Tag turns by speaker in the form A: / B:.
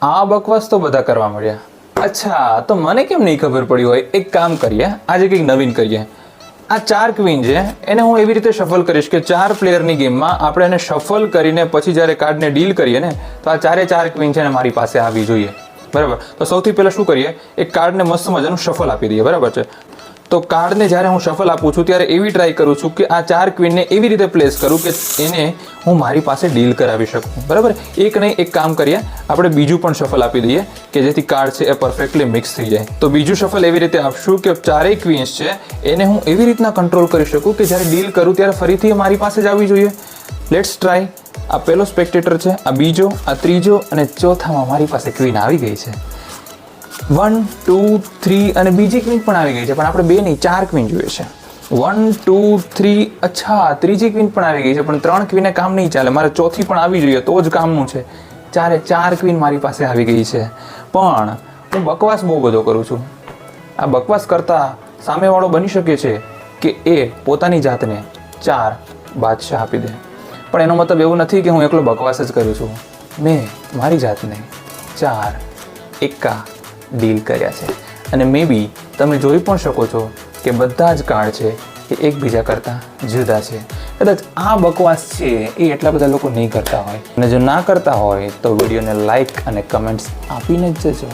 A: આ બકવાસ તો બધા કરવા મળ્યા. અચ્છા, તો મને કેમ નહીં ખબર પડી હોય? એક કામ કરીએ, આજે કંઈક નવીન કરીએ. આ 4 ક્વીન છે એને હું એવી રીતે શફલ કરીશ કે 4 પ્લેયરની ગેમમાં આપણે એને શફલ કરીને પછી જ્યારે કાર્ડને ડીલ કરીએ ને તો આ 4 ક્વીન છે ને મારી પાસે આવી જોઈએ. બરાબર? તો સૌથી પહેલાં શું કરીએ, એક કાર્ડને મસ્ત મજાનું શફલ આપી દઈએ. બરાબર છે? તો કાર્ડને જ્યારે હું શફલ આપું છું ત્યારે એવી ટ્રાય કરું છું કે આ 4 ક્વીનને એવી રીતે પ્લેસ કરું કે એને હું મારી પાસે ડીલ કરાવી શકું. બરાબર? એક નહીં, એક કામ કરીએ, આપણે બીજું પણ શફલ આપી દઈએ કે જેથી કાર્ડ છે એ પરફેક્ટલી મિક્સ થઈ જાય. તો બીજું શફલ એવી રીતે આપશું કે 4 ક્વીન્સ છે એને હું એવી રીતના કંટ્રોલ કરી શકું કે જ્યારે ડીલ કરું ત્યારે ફરીથી મારી પાસે જ આવી જોઈએ. Let's try. આ પહેલો સ્પેક્ટેટર છે, આ બીજો, આ ત્રીજો અને ચોથામાં મારી પાસે ક્વીન આવી ગઈ છે. 1 2 3 અને બીજી ક્વીન પણ આવી ગઈ છે, પણ આપણે 2 નહીં 4 ક્વીન જોઈએ છે. 1 2 3. અચ્છા, ત્રીજી ક્વીન પણ આવી ગઈ છે, પણ 3 ક્વીને કામ નહીં ચાલે, મારે ચોથી પણ આવી જોઈએ તો જ કામનું છે. 4 ક્વીન મારી પાસે આવી ગઈ છે, પણ હું બકવાસ બહુ બધો કરું છું. આ બકવાસ કરતાં સામેવાળો બની શકે છે કે એ પોતાની જાતને 4 બાદશાહ આપી દે, પણ એનો મતલબ એવું નથી કે હું એકલો બકવાસ જ કરું છું. મેં મારી જાતને 4 એકા ડીલ કર્યા છે અને મે બી તમે જોઈ પણ શકો છો કે બધા જ કાર્ડ છે એ એકબીજા કરતાં જુદા છે. કદાચ આ બકવાસ છે એ એટલા બધા લોકો નહીં કરતા હોય, અને જો ના કરતા હોય તો વિડીયોને લાઈક અને કમેન્ટ્સ આપીને જ જજો.